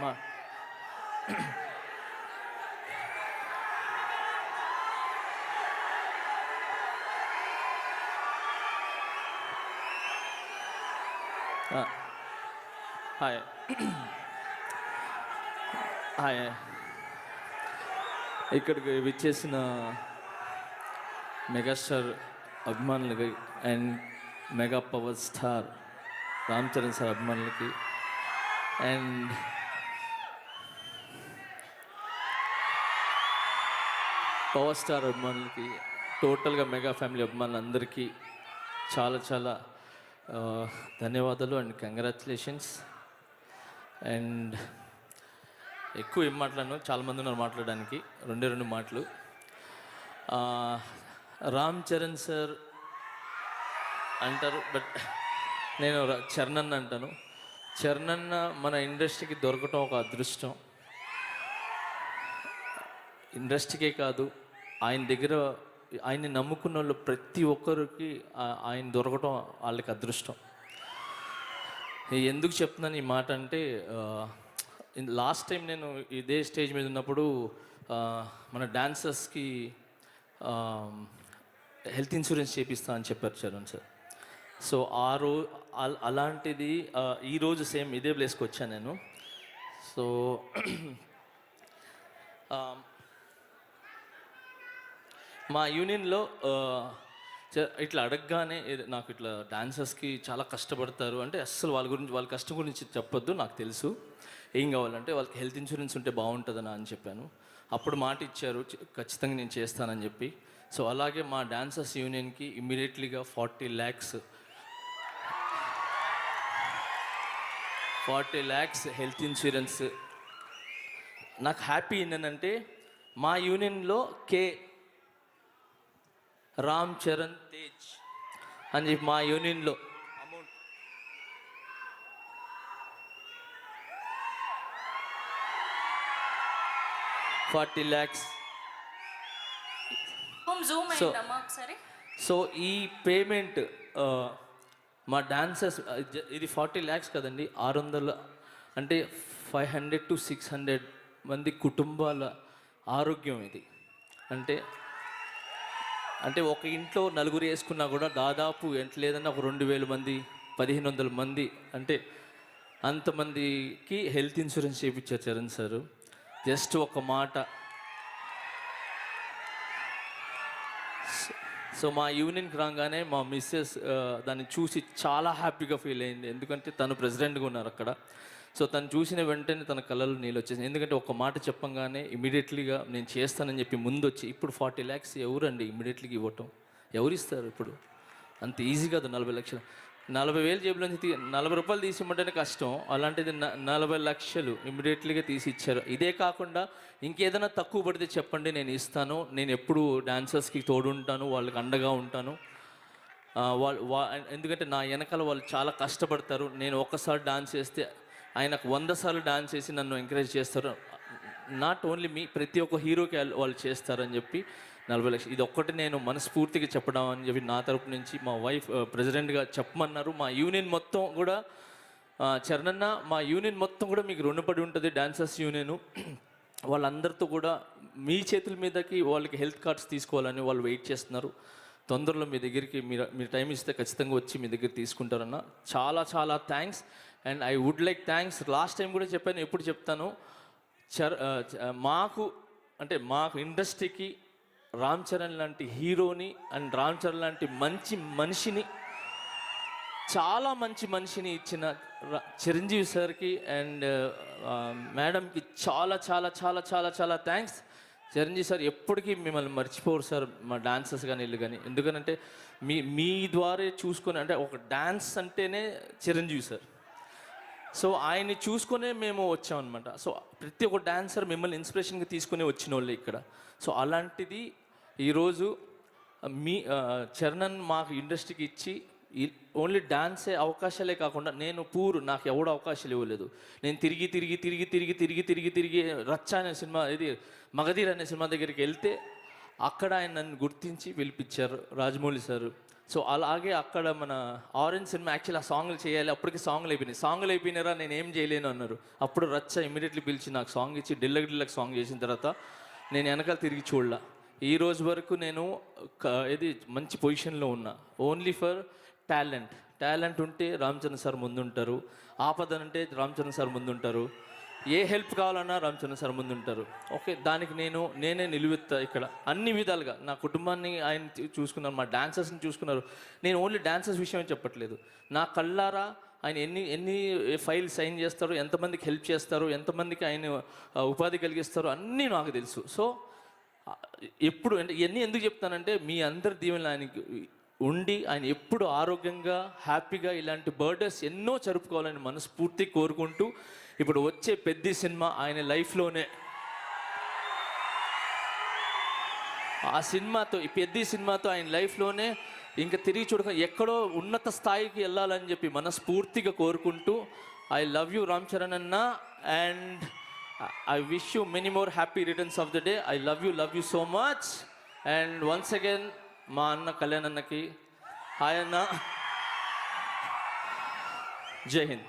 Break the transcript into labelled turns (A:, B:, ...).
A: మా hi hi ఇక్కడికి విచ్చేసిన మెగాస్టార్ అభిమానులకి and mega power star Ram Charan sir అభిమానులకి అండ్ పవర్ స్టార్ అభిమానులకి టోటల్గా మెగా ఫ్యామిలీ అభిమానులందరికీ చాలా చాలా ధన్యవాదాలు అండ్ కంగ్రాచులేషన్స్. అండ్ ఎక్కువ ఏం మాట్లాడను, చాలామంది ఉన్నారు మాట్లాడడానికి. రెండు మాటలు. రామ్ చరణ్ సార్ అంటారు, బట్ నేను చరణ్ అన్న అంటాను. చరణ్ అన్న మన ఇండస్ట్రీకి దొరకటం ఒక అదృష్టం. ఇండస్ట్రీకే కాదు, ఆయన దగ్గర ఆయన్ని నమ్ముకున్న వాళ్ళు ప్రతి ఒక్కరికి ఆయన దొరకటం వాళ్ళకి అదృష్టం. ఎందుకు చెప్తున్నాను ఈ మాట అంటే, లాస్ట్ టైం నేను ఇదే స్టేజ్ మీద ఉన్నప్పుడు మన డాన్సర్స్కి హెల్త్ ఇన్సూరెన్స్ చేపిస్తా అని చెప్పారు చరణ్ సార్. సో అలాంటిది ఈరోజు సేమ్ ఇదే ప్లేస్కి వచ్చాను నేను. సో మా యూనియన్లో ఇట్లా అడగగానే నాకు ఇట్లా డాన్సర్స్కి చాలా కష్టపడతారు అంటే అస్సలు వాళ్ళ కష్టం గురించి చెప్పొద్దు, నాకు తెలుసు. ఏం కావాలంటే వాళ్ళకి హెల్త్ ఇన్సూరెన్స్ ఉంటే బాగుంటుందని అని చెప్పాను. అప్పుడు మాట ఇచ్చారు, ఖచ్చితంగా నేను చేస్తానని చెప్పి. సో అలాగే మా డాన్సర్స్ యూనియన్కి ఇమ్మీడియట్లీగా 40 lakhs హెల్త్ ఇన్సూరెన్స్. నాకు హ్యాపీ ఏంటంటే మా యూనియన్లో రామ్ చరణ్ తేజ్ అని చెప్పి మా యూనియన్లో అమౌంట్ 40 lakhs. సో ఈ పేమెంట్ మా డాన్సర్స్, ఇది 40 lakhs కదండి, 600 అంటే 500 to 600 మంది కుటుంబాల ఆరోగ్యం ఇది. అంటే ఒక ఇంట్లో నలుగురు వేసుకున్నా కూడా దాదాపు లేదన్నా ఒక 2000 మంది, 1500 మంది, అంటే అంతమందికి హెల్త్ ఇన్సూరెన్స్ చేయించారు చరణ్ సార్. జస్ట్ ఒక మాట. సో మా యూనియన్కి రాగానే మా మిస్సెస్ దాన్ని చూసి చాలా హ్యాపీగా ఫీల్ అయింది, ఎందుకంటే తను ప్రెసిడెంట్గా ఉన్నారు అక్కడ. సో తను చూసిన వెంటనే తన కళ్ళలో నీళ్ళు వచ్చేసింది, ఎందుకంటే ఒక మాట చెప్పంగానే ఇమీడియట్లీగా నేను చేస్తానని చెప్పి ముందు వచ్చి. ఇప్పుడు 40 lakhs ఎవరండి ఇమీడియట్లీగా ఇవ్వటం? ఎవరిస్తారు ఇప్పుడు? అంత ఈజీ కాదు. 40 లక్షలు, 40,000 జేబులోంచి 40 రూపాయలు తీసి ఇవ్వమంటేనే కష్టం, అలాంటిది 40 లక్షలు ఇమీడియట్లీగా తీసి ఇచ్చారు. ఇదే కాకుండా ఇంకేదైనా తక్కువ పడితే చెప్పండి, నేను ఇస్తాను. నేను ఎప్పుడు డాన్సర్స్కి తోడుంటాను, వాళ్ళకి అండగా ఉంటాను. ఎందుకంటే నా వెనకాల వాళ్ళు చాలా కష్టపడతారు. నేను ఒక్కసారి డాన్స్ చేస్తే ఆయనకు 100 సార్లు డాన్స్ చేసి నన్ను ఎంకరేజ్ చేస్తారు. నాట్ ఓన్లీ మీ, ప్రతి ఒక్క హీరోకి వాళ్ళు చేస్తారని చెప్పి 40 లక్షలు. ఇది ఒక్కటి నేను మనస్ఫూర్తిగా చెప్పడం అని చెప్పి నా తరపు నుంచి మా వైఫ్ ప్రెసిడెంట్గా చెప్పమన్నారు. మా యూనియన్ మొత్తం కూడా చరణన్న, మా యూనియన్ మొత్తం కూడా మీకు రుణపడి ఉంటుంది. డాన్సర్స్ యూనియన్ వాళ్ళందరితో కూడా మీ చేతుల మీదకి వాళ్ళకి హెల్త్ కార్డ్స్ తీసుకోవాలని వాళ్ళు వెయిట్ చేస్తున్నారు. తొందరలో మీ దగ్గరికి మీరు టైం ఇస్తే ఖచ్చితంగా వచ్చి మీ దగ్గర తీసుకుంటారన్న. చాలా చాలా thanks. And I would like thanks, last time కూడా చెప్పాను, ఎప్పుడు చెప్తాను, మాకు ఇండస్ట్రీకి రామ్ చరణ్ లాంటి హీరోని అండ్ రామ్ చరణ్ లాంటి మంచి మనిషిని, చాలా మంచి మనిషిని ఇచ్చిన చిరంజీవి సార్కి అండ్ మేడంకి చాలా చాలా చాలా చాలా చాలా థ్యాంక్స్. చిరంజీవి సార్ ఎప్పటికీ మిమ్మల్ని మర్చిపోరు సార్, మా డాన్సర్స్ కానీ వీళ్ళు కానీ. ఎందుకంటే మీ ద్వారా చూసుకొని, అంటే ఒక డాన్స్ అంటేనే చిరంజీవి సార్. సో ఆయన్ని చూసుకునే మేము వచ్చామన్నమాట. సో ప్రతి ఒక్క డాన్సర్ మిమ్మల్ని ఇన్స్పిరేషన్గా తీసుకుని వచ్చిన వాళ్ళే ఇక్కడ. సో అలాంటిది ఈరోజు చరణ్ మాకు ఇండస్ట్రీకి ఇచ్చి ఓన్లీ డాన్సే అవకాశాలే కాకుండా, నాకు ఎవడో అవకాశాలు ఇవ్వలేదు. నేను తిరిగి రచ్చ అనే సినిమా, ఇది మగధీర్ అనే సినిమా దగ్గరికి వెళ్తే అక్కడ ఆయన నన్ను గుర్తించి పిలిపించారు. రాజమౌళి సార్ సో అలాగే అక్కడ మన ఆరెంజ్ సినిమా యాక్చువల్లీ ఆ సాంగ్లు చేయాలి, అప్పటికి సాంగ్లు అయిపోయినారా నేను ఏం చేయలేను అన్నారు. అప్పుడు రచ్చ ఇమీడియట్లీ పిలిచి నాకు సాంగ్ ఇచ్చి డిల్లక్ సాంగ్ చేసిన తర్వాత నేను వెనకాల తిరిగి చూడలా. ఈ రోజు వరకు నేను ఇది మంచి పొజిషన్లో ఉన్నా. ఓన్లీ ఫర్ టాలెంట్ ఉంటే రామ్ చరణ్ సార్ ముందుంటారు, ఆపదనంటే రామ్ చరణ్ సార్ ముందుంటారు, ఏ హెల్ప్ కావాలన్నా రామ్ చరణ్ సార్ ముందుంటారు. ఓకే, దానికి నేనే నిలువెత్తా ఇక్కడ అన్ని విధాలుగా. నా కుటుంబాన్ని ఆయన చూసుకున్నారు, మా డాన్సర్స్ని చూసుకున్నారు. నేను ఓన్లీ డాన్సర్స్ విషయం చెప్పట్లేదు, నా కళ్ళారా ఆయన ఎన్ని ఫైల్ సైన్ చేస్తారు, ఎంతమందికి హెల్ప్ చేస్తారు, ఎంతమందికి ఆయన ఉపాధి కలిగిస్తారు అన్నీ నాకు తెలుసు. సో ఎప్పుడు అంటే ఇవన్నీ ఎందుకు చెప్తానంటే మీ అందరి దీవెనలు ఆయనకి ఉండి ఆయన ఎప్పుడు ఆరోగ్యంగా హ్యాపీగా ఇలాంటి బర్త్డేస్ ఎన్నో జరుపుకోవాలని మనస్ఫూర్తి కోరుకుంటూ, ఇప్పుడు వచ్చే పెద్ద సినిమా ఆయన లైఫ్లోనే, ఆ సినిమాతో ఈ పెద్ద సినిమాతో ఆయన లైఫ్లోనే ఇంకా తిరిగి చూడక ఎక్కడో ఉన్నత స్థాయికి వెళ్ళాలని చెప్పి మనస్ఫూర్తిగా కోరుకుంటూ, I love you Ram Charan అన్న, and I wish you many more happy returns of the day. I love you so much. And once again, మా అన్న కళ్యాణ్ అన్నకి హాయ్ అన్న, జై హింద్.